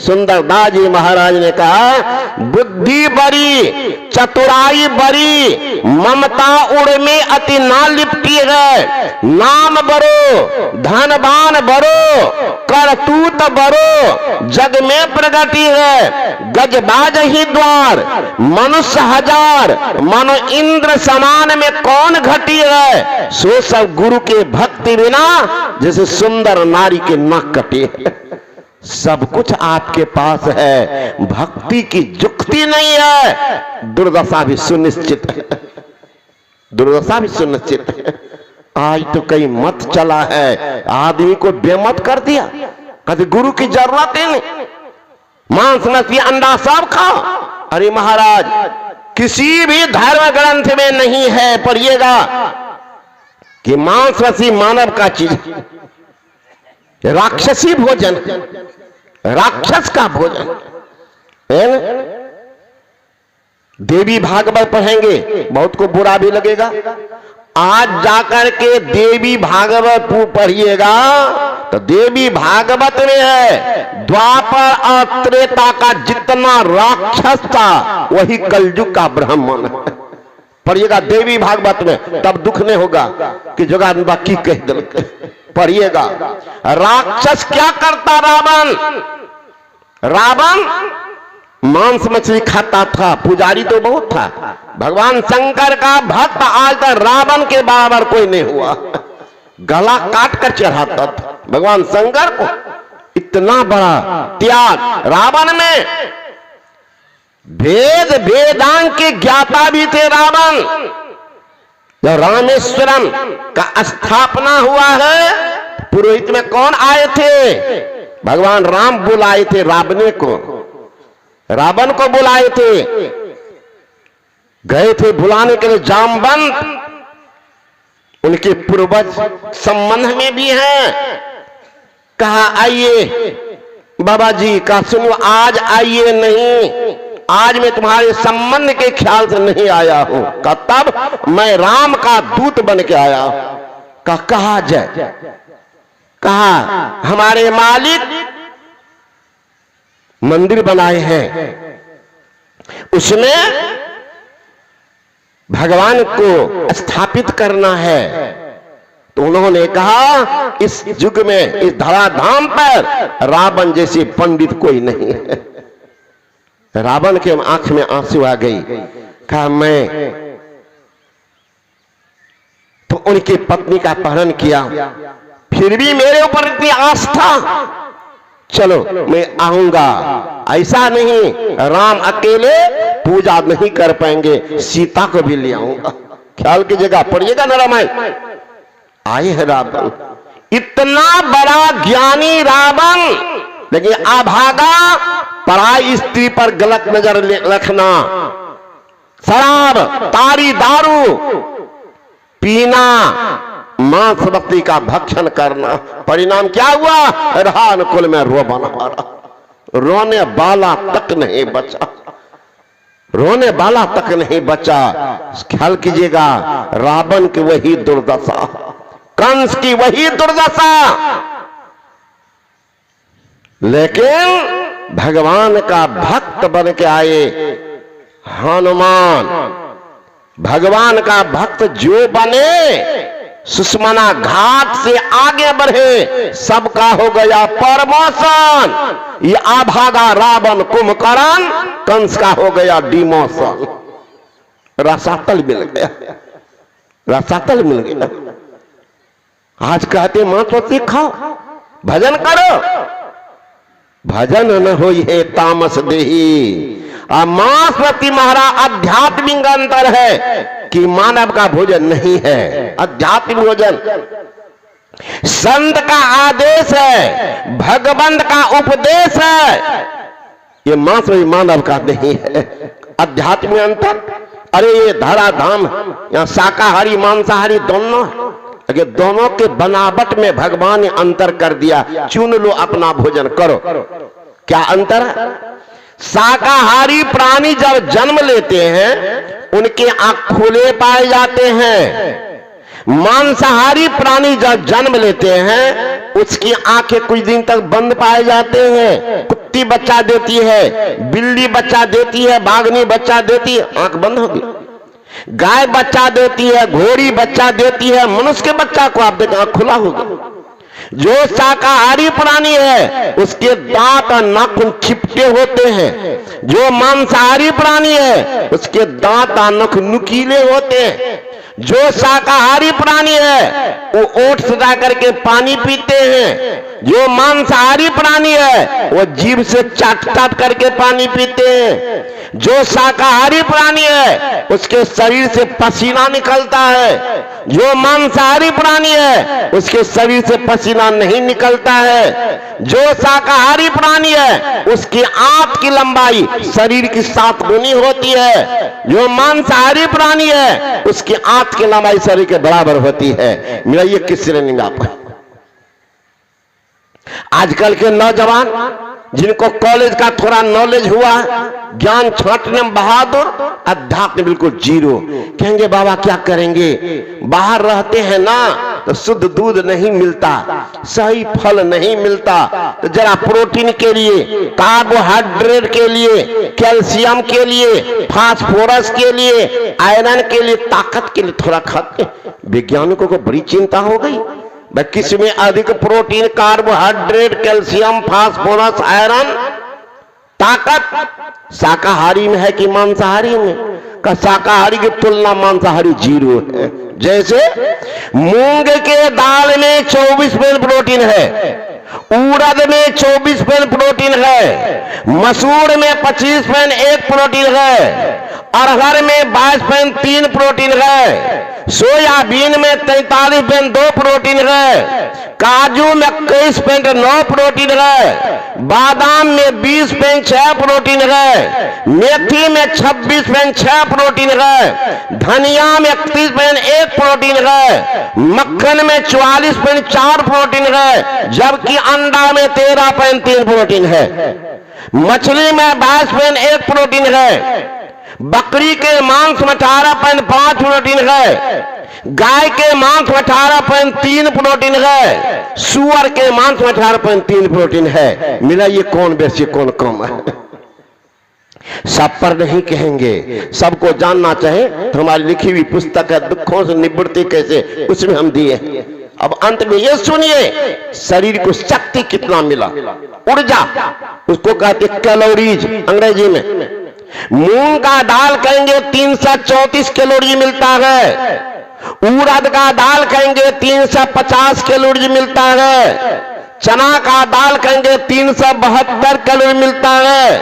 सुंदरदास जी महाराज ने कहा, बुद्धि बड़ी चतुराई बड़ी, ममता उड़ में अति ना लिपटी है। नाम बरो धनवान बरो, करतूत बरो जग में प्रगति है। गजबाज ही द्वार मनुष्य हजार, मानो इंद्र समान में कौन घटी है। सो सब गुरु के भक्ति बिना जैसे सुंदर नारी के नाक कटे। सब कुछ आपके पास है, भक्ति की जुक्ति नहीं है। दुर्दशा भी सुनिश्चित है, दुर्दशा भी सुनिश्चित है। आज तो कई मत चला है, आदमी को बेमत कर दिया। कभी गुरु की जरूरत ही नहीं, मांस मछली अंडा सब खाओ। अरे महाराज, किसी भी धर्म ग्रंथ में नहीं है, पढ़िएगा, कि मांस मछली मानव का चीज, राक्षसी भोजन, राक्षस का भोजन है। देवी भागवत पढ़ेंगे, बहुत को बुरा भी लगेगा। आज जाकर के देवी भागवत पढ़िएगा तो देवी भागवत में है द्वापर और त्रेता का जितना राक्षस था वही कलयुग का ब्राह्मण है। पढ़िएगा देवी भागवत में, तब दुख नहीं होगा कि जुगाड़ बाकी कह दिल। पढ़िएगा राक्षस क्या करता। रावण, रावण मांस मछली खाता था, पुजारी तो बहुत था। भगवान शंकर का भक्त आज तक रावण के बराबर कोई नहीं हुआ। गला काट कर चढ़ाता था भगवान शंकर को। इतना बड़ा त्याग रावण में। वेद वेदांग के ज्ञाता भी थे रावण। जब रामेश्वरम का स्थापना हुआ है, पुरोहित में कौन आए थे? भगवान राम बुलाए थे रावण को, रावण को बुलाए थे। गए थे बुलाने के लिए जामवंत, उनके पूर्वज संबंध में भी हैं। कहा आइए बाबा जी का सुनो, आज आइए नहीं, आज मैं तुम्हारे संबंध के ख्याल से नहीं आया हूं। का तब मैं राम का दूत बन के आया। का कहा जाए? कहा हमारे मालिक मंदिर बनाए हैं, उसमें भगवान को स्थापित करना है। तो उन्होंने कहा इस युग में इस धराधाम पर रावण जैसे पंडित कोई नहीं है। रावण के आंख में आंसू आ गई। कहा मैं तो उनकी पत्नी का अपहरण किया, फिर भी मेरे ऊपर इतनी आस्था, चलो मैं आऊंगा। ऐसा नहीं, राम अकेले पूजा नहीं कर पाएंगे, सीता को भी ले आऊंगा। ख्याल कीजिएगा, पढ़िएगा ना रामायण। आए है रावण, इतना बड़ा ज्ञानी रावण, लेकिन अभागा, पराई स्त्री पर गलत नजर रखना, शराब तारी दारू पीना, मांस मछली का भक्षण करना। परिणाम क्या हुआ? रान कुल में रो बना, रोने वाला तक नहीं बचा, रोने वाला तक नहीं बचा। ख्याल कीजिएगा, रावण की वही दुर्दशा, कंस की वही दुर्दशा। लेकिन भगवान का भक्त बन के आए हनुमान। भगवान का भक्त जो बने, सुषमना घाट से आगे बढ़े, सबका हो गया प्रमोशन। ये आभागा रावण कुंभकर्ण, कंस का हो गया डिमोशन। रसातल मिल गया, रसातल मिल गया। आज कहते मां तो सीखो, भजन करो, भजन न होई है तामस देही। मांस प्रति महाराज आध्यात्मिक अंतर है कि मानव का भोजन नहीं है, आध्यात्मिक भोजन संत का आदेश है, भगवंत का उपदेश है। ये मांस भी मानव का नहीं है, आध्यात्मिक अंतर। अरे ये धराधाम, यहाँ शाकाहारी मांसाहारी दोनों, अगर दोनों के बनावट में भगवान ने अंतर कर दिया। चुन लो अपना भोजन करो। क्या अंतर है? शाकाहारी प्राणी जब जन्म लेते हैं, उनके आंख खुले पाए जाते हैं, मांसाहारी प्राणी जब जन्म लेते हैं उसकी आंखें कुछ दिन तक बंद पाए जाते हैं। कुत्ती बच्चा देती है, बिल्ली बच्चा देती है, बाघनी बच्चा देती है, आंख बंद होगी। गाय बच्चा देती है, घोड़ी बच्चा देती है, मनुष्य के बच्चा को आप देखें आंख खुला होगा। जो शाकाहारी प्राणी है उसके दांत और नाखून चिपटे होते हैं। जो मांसाहारी प्राणी है उसके दांत और नाखून नुकीले होते हैं। जो शाकाहारी प्राणी है वो ओठ सटा करके पानी पीते हैं। जो मांसाहारी प्राणी है वो जीभ से चाट चाट करके पानी पीते हैं। जो शाकाहारी प्राणी है उसके शरीर से पसीना निकलता है। जो मांसाहारी प्राणी है उसके शरीर से पसीना नहीं निकलता है। जो शाकाहारी प्राणी है उसकी आंत की लंबाई शरीर की 7 गुनी होती है। जो मांसाहारी प्राणी है उसकी आंत की लंबाई शरीर के बराबर होती है। मेरा ये किस श्रेणी में आपका? आजकल के नौजवान जिनको कॉलेज का थोड़ा नॉलेज हुआ है, ज्ञान छांटने में बहादुर, अध्यात्म बिल्कुल जीरो, कहेंगे बाबा क्या करेंगे, बाहर रहते हैं ना तो शुद्ध दूध नहीं मिलता, सही फल नहीं मिलता, तो जरा प्रोटीन के लिए, कार्बोहाइड्रेट के लिए, कैल्शियम के लिए, फास्फोरस के लिए, आयरन के लिए, ताकत के लिए थोड़ा खाते। वैज्ञानिकों को बड़ी चिंता हो गई, किसमें अधिक protein, carbohydrate, calcium, phosphorus, iron, ताकत शाकाहारी में है कि मांसाहारी में? का शाकाहारी की तुलना मांसाहारी जीरो है। जैसे मूंग के दाल में 24% प्रोटीन है, उड़द में 24% प्रोटीन है, मसूर में 25% प्रोटीन है, अरहर में 22.3 प्रोटीन है, सोयाबीन में 43.2 प्रोटीन है, काजू में 21.9 प्रोटीन है, बादाम में 20.6 प्रोटीन है, मेथी में 26.6 प्रोटीन है, धनिया में 31.1 प्रोटीन है, मक्खन में 44.4 प्रोटीन है, जबकि अंडा में 13.3 प्रोटीन है, मछली में 22.1 प्रोटीन है, बकरी के मांस में 18.5 प्रोटीन है, गाय के मांस में 18.3 प्रोटीन है, सुअर के मांस में 18.3 प्रोटीन है। मिला ये कौन बेसी कौन कम है? सब पर नहीं कहेंगे, सबको जानना चाहे तो हमारी लिखी हुई पुस्तक है दुखों से निवृत्ति कैसे, उसमें हम दिए। अब अंत में ये सुनिए, शरीर को शक्ति कितना मिला, ऊर्जा, उसको कहते कैलोरीज अंग्रेजी में। मूंग का दाल कहेंगे 334 कैलोरी मिलता है, उड़द का दाल कहेंगे 350 कैलोरी मिलता है, चना का दाल कहेंगे 372 कैलोरी मिलता है,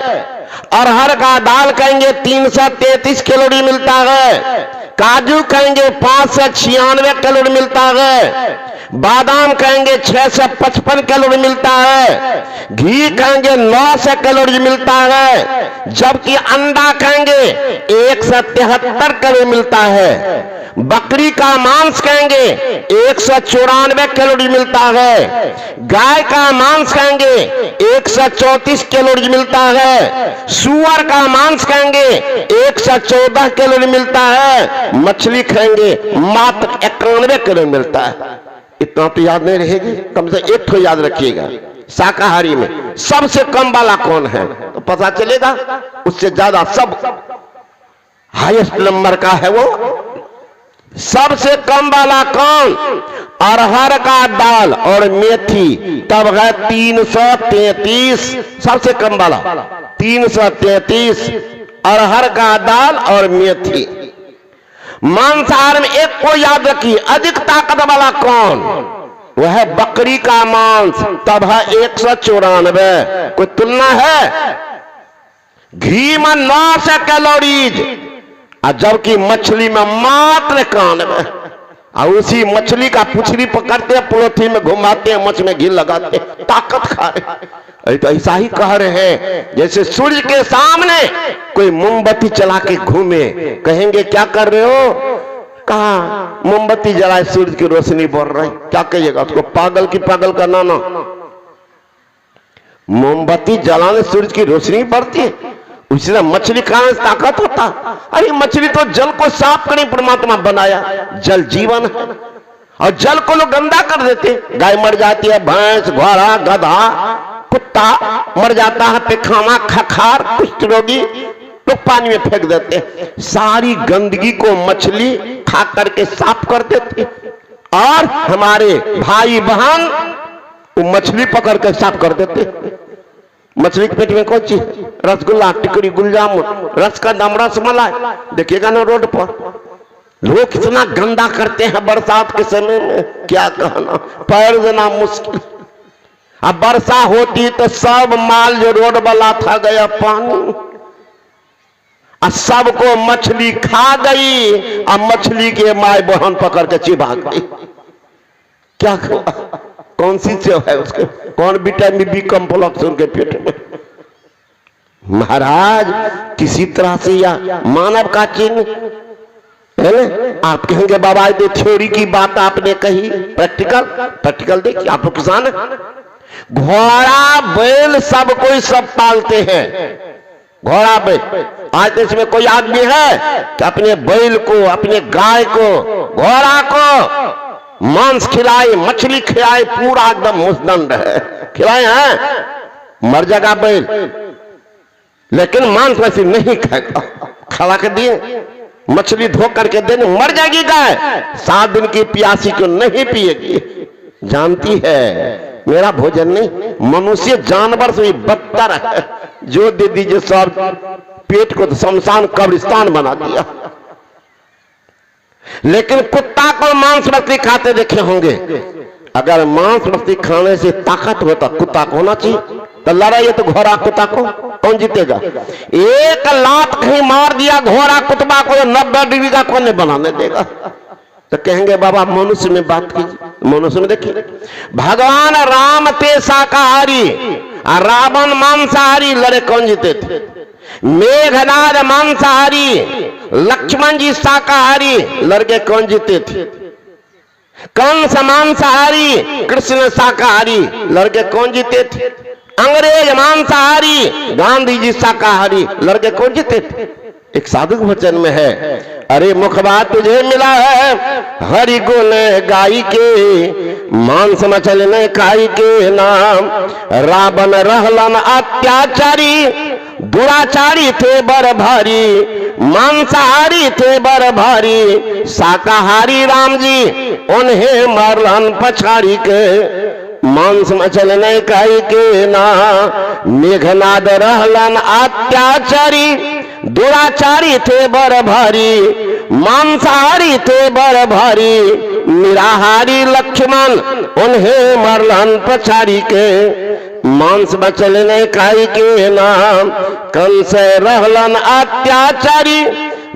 अरहर का दाल कहेंगे 333 कैलोरी मिलता है, काजू कहेंगे 596 कैलोरी मिलता है, बादाम कहेंगे 655 कैलोरी मिलता है, घी कहेंगे 900 कैलोरी मिलता है, जबकि अंडा कहेंगे 173 कैलोरी मिलता है, बकरी का मांस कहेंगे 194 कैलोरी मिलता है, गाय का मांस कहेंगे 134 कैलोरी मिलता है, सुअर का मांस कहेंगे 114 कैलोरी मिलता है, मछली खाएंगे मात्र 91 कैलोरी मिलता है। इतना तो याद नहीं रहेगी, कम से एक तो याद रखिएगा। शाकाहारी में सबसे कम वाला कौन है तो पता चलेगा, उससे ज्यादा सब हाईएस्ट नंबर का है वो। सबसे कम वाला कौन? अरहर का दाल और मेथी, तब है 333, सबसे कम वाला 333 अरहर का दाल और मेथी। मांसाहार में एक को याद रखिए, अधिक ताकत वाला कौन? वह है बकरी का मांस, तब है 194। कोई तुलना है? घी में 900 कैलोरीज, जबकि मछली में मात्र 91। और उसी मछली का पुछली पकड़ते हैं, पोलोथी में घुमाते हैं, मछ में घी लगाते हैं, ताकत खा रहे। तो ऐसा ही कह रहे हैं, जैसे सूर्य के सामने कोई मोमबत्ती चला के घूमे, कहेंगे क्या कर रहे हो? कहा मोमबत्ती जलाए, सूर्य की रोशनी बढ़ रही, क्या कहिएगा उसको? पागल की पागल का नाना। मोमबत्ती जलाने सूर्य की रोशनी बढ़ती है, उसी तरह मछली खाने से ताकत होता। अरे मछली तो जल को साफ करने परमात्मा बनाया, जल जीवन है। और जल को लोग गंदा कर देते। गाय मर जाती है, भैंस, घोड़ा, गधा, कुत्ता मर जाता है, पेखाना, खखार, कुष्ठ रोगी, लोग पानी में फेंक देते। सारी गंदगी को मछली खा करके साफ कर देती। और हमारे भाई बहन वो मछली पकड़ कर साफ कर देते। मछली के पेट में कौन चीज? रसगुल्ला, टिकड़ी, गुलजामुन, रस का दम, रसमलाई। देखिएगा ना रोड पर लोग कितना गंदा करते हैं बरसात के समय में, क्या कहना, पैर देना मुश्किल। अब वर्षा होती तो सब माल जो रोड वाला था गया पानी, और सबको मछली खा गई, और मछली के माय बहन पकड़ के चिबा गई। क्या कौन सी सेव है उसके, कौन विटामिन बी कॉम्प्लेक्स उनके पेट में? महाराज किसी तरह से या मानव का चिन्ह है ना। आप कहेंगे बाबा ये थ्योरी की बात आपने कही, प्रैक्टिकल देखिए। आप लोग किसान है, घोड़ा बैल सब कोई सब पालते हैं। घोड़ा बैल, आज देश में कोई आदमी है कि अपने बैल को, अपने गाय को, घोड़ा को मांस खिलाए, मछली खिलाए, पूरा एकदम मुस्तंड है, खिलाए हैं, मर जाएगा बैल, लेकिन मांस मछली नहीं खाएगा। खिला के दिए, मछली धो करके देने, मर जाएगी गाय, 7 दिन की प्यासी को नहीं पिएगी। जानती है मेरा भोजन नहीं, मनुष्य जानवर से भी बदतर है। जो दे दीजिए सब पेट को शमशान कब्रिस्तान बना दिया। लेकिन कुत्ता को मांस मछली खाते देखे होंगे। अगर मांस मछली खाने से ताकत होता कुत्ता को होना चाहिए, तो लड़ाई तो घोड़ा कुत्ता को कौन जीतेगा? एक लात कहीं मार दिया घोड़ा कुत्ता को, 90 डिग्री का कौन बनाने देगा? तो कहेंगे बाबा मनुष्य में बात कीजिए। मनुष्य में देखिए, भगवान राम थे शाकाहारी और रावण मांसाहारी, लड़े कौन जीते थे? मेघनाद मांसाहारी, लक्ष्मण जी शाकाहारी, लड़के कौन जीते थे? कंस मांसाहारी, कृष्ण शाकाहारी, लड़के कौन जीते थे? अंग्रेज मांसाहारी, गांधी जी शाकाहारी, लड़के कौन जीते थे? एक साधु वचन में है, अरे मुखबा तुझे मिला है हरि गुण गाई के, मांस मछली ने खाई के नाम। रावण रहलन अत्याचारी, दुराचारी थे बर भारी, मांसाहारी थे बर भारी, शाकाहारी राम जी उन्हें मारलन पछाड़ी के। मांस मछली ने खाई के ना, मेघनाद रहलन अत्याचारी, दुराचारी थे बर भारी, मांसाहारी थे बर भारी, निराहारी लक्ष्मण उन्हें मरलन पछाड़ी के। मांस मछली ने खाई के नाम, कंस रहलन अत्याचारी,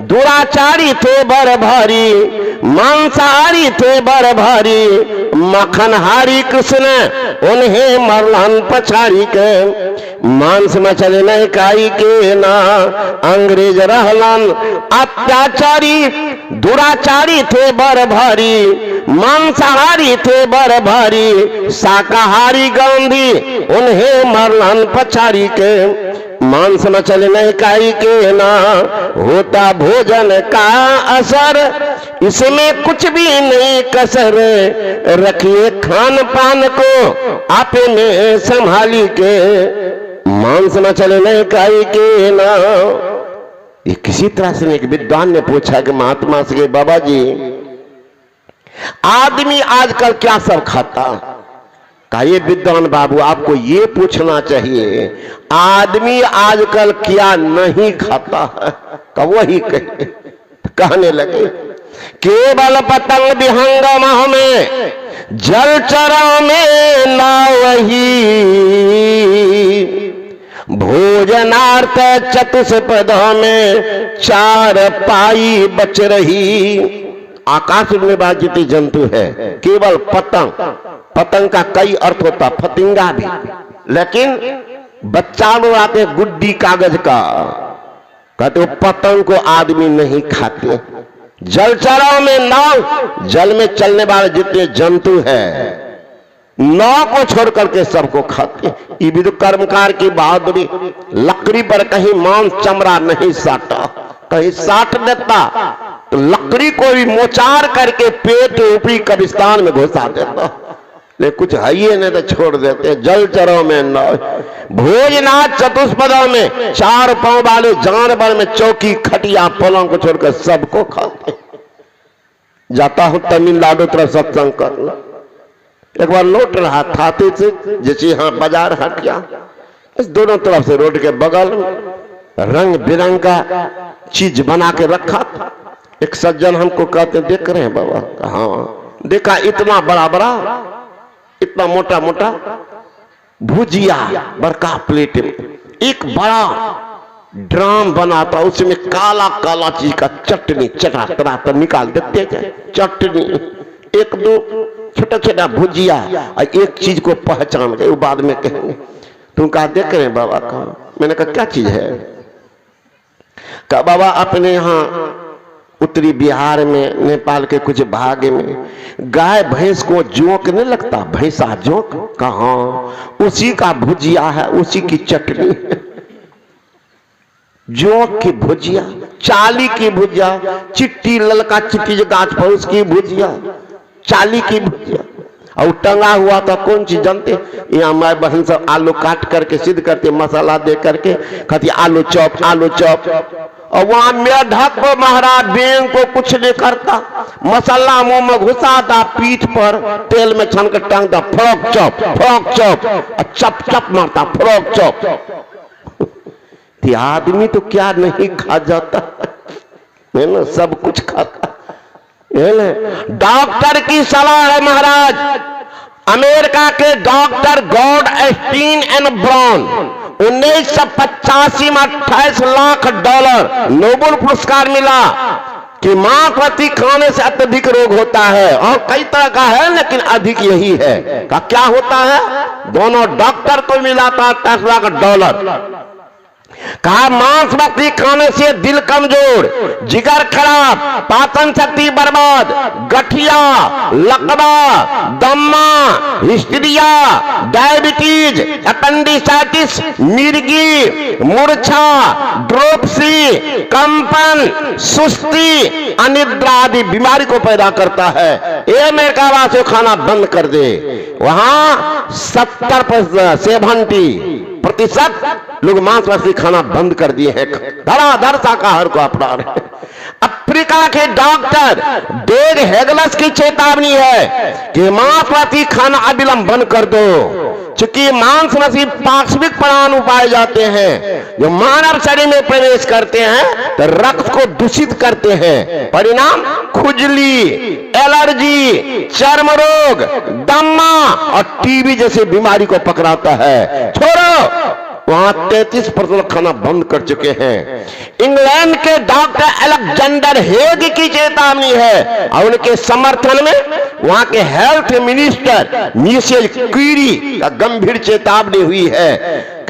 दुराचारी थे बर भारी, मांसाहारी थे बर भारी, मखनहारी कृष्ण उन्हें मरलन पछाड़ी के। मांस मछली ने खाई के ना, अंग्रेज रहलन अत्याचारी, दुराचारी थे बर भारी, मांसाहारी थे बर भारी, शाकाहारी गांधी उन्हें मरलन पछाड़ी के। मांस मछली नहीं खाई के ना, होता भोजन का असर, इसमें कुछ भी नहीं कसर, रखिए खान पान को आपने संभाली के। मांस मछली नहीं खाई के ना। ये किसी तरह से एक विद्वान ने पूछा कि महात्मा से, बाबा जी आदमी आजकल क्या सब खाता? ये विद्वान बाबू आपको ये पूछना चाहिए आदमी आजकल क्या नहीं खाता है? का वही कहने लगे, केवल पतंग विहंगम में, जलचरों में ना वही, भोजनार्थ चतुष्पदों में 4 पाई बच रही। आकाश में बात जितनी जंतु है, केवल पतंग, पतंग का कई अर्थ होता, फतिंगा भी, लेकिन बच्चा लोग आते हैं गुड्डी कागज का, कहते हो पतंग को आदमी नहीं खाते। जलचरों में नाव, जल में चलने वाले जितने जंतु हैं नाव को छोड़ करके सबको खाते। ये भी तो कर्मकार की बहादुरी। लकड़ी पर कहीं मांस चमड़ा नहीं साटा, कहीं साट देता तो लकड़ी को भी मोचार करके पेट ऊपरी कब्रिस्तान में घुसा देता, ले कुछ है ही नहीं तो छोड़ देते। जल चरो में न भोजनाथ चतुष्पदों में 4 पांव वाले जानवर में चौकी खटिया पलंग को छोड़कर सबको खाते। जाता हूं तमिलनाडु तरफ सत्संग करना, एक बार लौट रहा था से, जैसे यहाँ बाजार हटिया, इस दोनों तरफ से रोड के बगल में रंग बिरंगा चीज बना के रखा था। एक सज्जन हमको कहते देख रहे हैं बाबा? हाँ देखा, इतना बड़ा बड़ा, इतना मोटा मोटा भुजिया बड़का प्लेट में, एक बड़ा ड्राम बना था, उसमें काला काला चीज का चटनी चटा तरा तर निकाल देते थे। चटनी, एक दो छोटा छोटा भुजिया, और एक चीज को पहचान गए, वो बाद में कहेंगे। तुम कहा देख रहे हैं बाबा? कहा। मैंने कहा क्या चीज है? कहा बाबा अपने यहाँ उत्तरी बिहार में, नेपाल के कुछ भाग में गाय भैंस को जोंक नहीं लगता, भैंसा जोंक, कहा उसी का भुजिया है, उसी की चटनी है। जोंक की भुजिया, चाली की भुजिया, चिट्टी ललका चिट्टी जो गाछ पर उसकी भुजिया, चाली की भुजिया। और टंगा हुआ था कौन चीज जानते? यहाँ माए बहन सब आलू काट करके सिद्ध करते, मसाला दे करके कहती आलू चॉप, आलू चॉप। और वहां मेढक को महाराज बेंग को कुछ नहीं करता, मसाला मुंह में घुसाता, पीठ पर तेल में छन कर टांगता, फ्रॉक चॉप, फ्रॉक चॉप, चप चप मारता, फ्रॉक चॉप। आदमी तो क्या नहीं खा जाता है ना, सब कुछ खाता। डॉक्टर की सलाह है महाराज, अमेरिका के डॉक्टर गॉड एस्टीन एंड ब्राउन 1985 में $28 लाख नोबेल पुरस्कार मिला कि मांसपेशी खाने से अत्यधिक रोग होता है, और कई तरह का है लेकिन अधिक यही है। का क्या होता है? दोनों डॉक्टर को मिला था $28 लाख। कहा मांसपेशी खाने से दिल कमजोर, जिगर खराब, पाचन शक्ति बर्बाद, गठिया, लकवा, दम्मा, हिस्टीरिया, डायबिटीज, अपेंडिसाइटिस, मिर्गी, मूर्छा, ड्रोपसी, कंपन, सुस्ती, अनिद्रा आदि बीमारी को पैदा करता है। ये अमेरिका वासियों खाना बंद कर दे। वहां 70% लोग मांसपेशी खाना बंद कर दिए हैं, धड़ाधड़ शाकाहार को अपना रहे हैं। अफ्रीका के डॉक्टर डेग हेगलस की चेतावनी है कि मांसपेशी खाना अविलंब बंद कर दो, चूंकि मांसपेशी पार्श्विक प्राणु पाए जाते हैं जो मानव शरीर में प्रवेश करते हैं तो रक्त को दूषित करते हैं। परिणाम खुजली, एलर्जी, चर्म रोग, दम्मा और टीबी जैसी बीमारी को पकड़ाता है। छोड़ो, वहां 33% खाना बंद कर चुके हैं। इंग्लैंड के डॉक्टर अलेक्जेंडर हेग की चेतावनी है और उनके समर्थन में वहां के हेल्थ मिनिस्टर मिशेल क्यूरी का गंभीर चेतावनी हुई है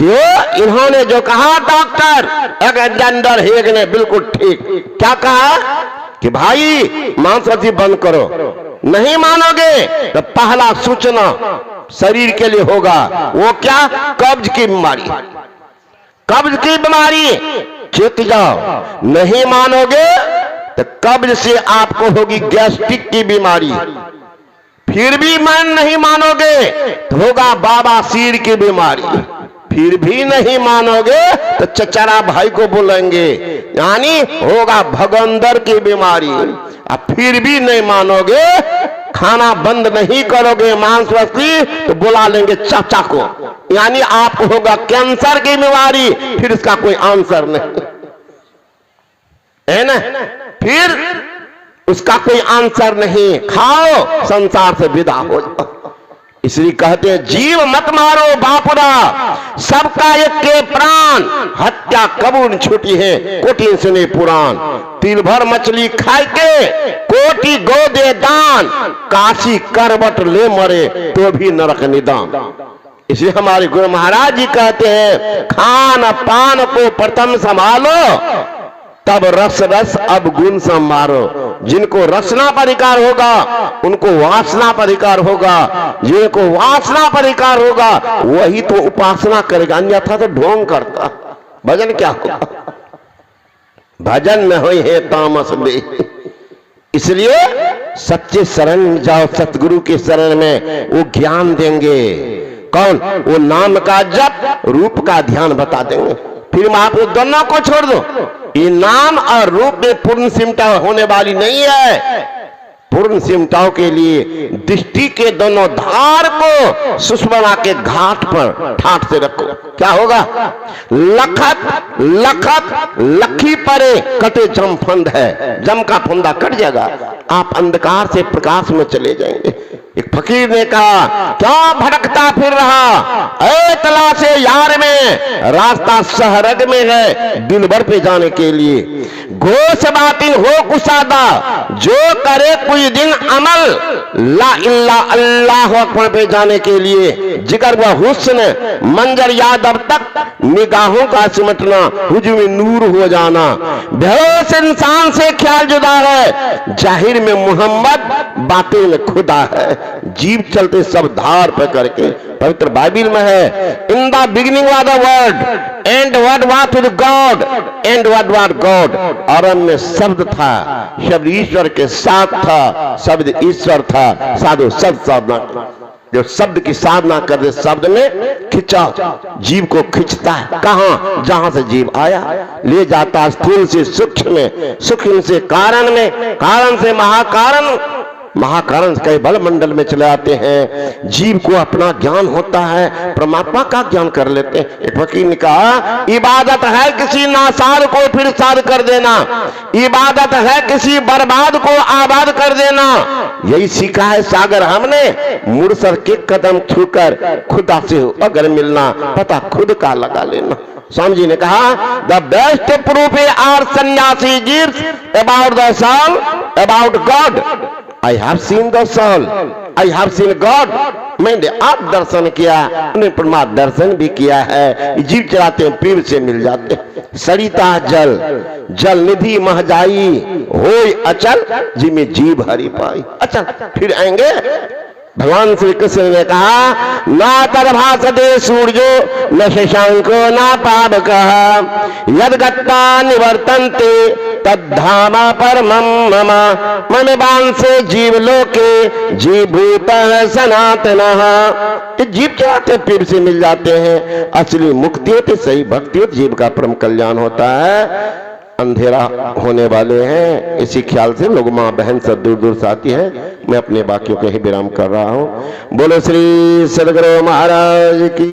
कि इन्होंने जो कहा डॉक्टर अलेक्जेंडर हेग ने बिल्कुल ठीक। क्या कहा कि भाई मांसपेशी बंद करो, नहीं मानोगे तो पहला सूचना शरीर के लिए होगा, वो क्या? कब्ज की बीमारी, कब्ज की बीमारी चेत जाओ। नहीं मानोगे तो कब्ज से आपको होगी गैस्ट्रिक की बीमारी, फिर भी नहीं मानोगे तो होगा बाबा सिर की बीमारी, फिर भी नहीं मानोगे तो चचरा भाई को बोलेंगे, यानी होगा भगंदर की बीमारी। अब फिर भी नहीं मानोगे, खाना बंद नहीं करोगे मांसपेशी तो बुला लेंगे चाचा को, यानी आपको होगा कैंसर की बीमारी, फिर इसका कोई आंसर नहीं है ना, फिर उसका कोई आंसर नहीं। खाओ, संसार से विदा हो जाओ। इसलिए कहते हैं जीव मत मारो बापुरा, सबका एक के प्राण, हत्या कबूल छूटी है कोटि सुने पुराण। तिल भर मछली खाए के कोटि गो दे दान, काशी करवट ले मरे तो भी नरक निदान। इसलिए हमारे गुरु महाराज जी कहते हैं खान पान को प्रथम संभालो, तब रस रस अब गुण संभारो। जिनको रसना पर अधिकार होगा उनको वासना पर अधिकार होगा, जिनको वासना पर अधिकार होगा वही तो उपासना करेगा, अन्यथा तो ढोंग करता। भजन क्या होगा? भजन में हो हे तामस दे, इसलिए सच्चे शरण में जाओ, सतगुरु के शरण में, वो ज्ञान देंगे। कौन? वो नाम का जप, रूप का ध्यान बता देंगे। फिर महापुरुष दोनों को छोड़ दो, ये नाम और रूप में पूर्ण सिमटा होने वाली नहीं है। पूर्ण सिमटाओं के लिए दृष्टि के दोनों धार को सुषमना के घाट पर ठाठ से रखो। क्या होगा? लखत लखत लखी परे कटे जम फंद है, जम का फंदा कट जाएगा, आप अंधकार से प्रकाश में चले जाएंगे। एक फकीर ने कहा, क्या भटकता फिर रहा ऐ तलाशे यार में, रास्ता शहरग में है दिलबर पे जाने के लिए। घोष बातिन हो कुशादा, जो करे कुछ दिन अमल, ला इल्ला अल्लाह अकबर पे जाने के लिए। जिगर व हुस्न मंजर याद अब तक, निगाहों का सिमटना हुजूम में नूर हो जाना। बेहोश इंसान से ख्याल जुदा है, जाहिर में मोहम्मद बातें में खुदा है। जीव चलते सब धार पे करके, पवित्र बाइबल में है, in the beginning was the word and word was with God and word was God. आरंभ में शब्द था, शब्द ईश्वर के साथ था, शब्द ईश्वर था। साधु शब्द साधना, जो शब्द की साधना कर दे, शब्द में खिंचा, जीव को खिंचता है। कहां? जहां से जीव आया, ले जाता स्थूल से सूक्ष्म में, सूक्ष्म से कारण में, कारण से महाकारण, महाकारण कई बल मंडल में चले आते हैं। जीव को अपना ज्ञान होता है, परमात्मा का ज्ञान कर लेते हैं। एक फकीर ने कहा, इबादत है किसी नासार को फिर साध कर देना, इबादत है किसी बर्बाद को आबाद कर देना। यही सीखा है सागर हमने, मुरसर के कदम छूकर खुदा से हो अगर मिलना, पता खुद का लगा लेना। स्वामी जी ने कहा, the best proof are sannyasi gives about the soul about God. I have seen the soul, I have seen God। मैंने आप दर्शन किया, उन्हें परमात्मा दर्शन भी किया है। जीव चलाते हैं, पीर से मिल जाते हैं। सरिता जल, जल निधि महजाई, होय अचल, जिमे जीव हरि पाई। अचल फिर आएंगे। भगवान श्री कृष्ण ने कहा, ना तरभास दे सूर्यो न शशांको ना पावकः, यद गत्ता निवर्तन्ते तद्धामा परमं मम। मम बांसे जीव लोके जीवभूतः सनातनः। जीव चाहते पीर से मिल जाते हैं, असली मुक्ति होती, सही भक्ति होती, जीव का परम कल्याण होता है। अंधेरा होने वाले हैं, इसी ख्याल से लोग माँ बहन सब दूर दूर से आती है। मैं अपने बाकियों के ही विराम कर रहा हूँ। बोलो श्री सदगुरु महाराज की।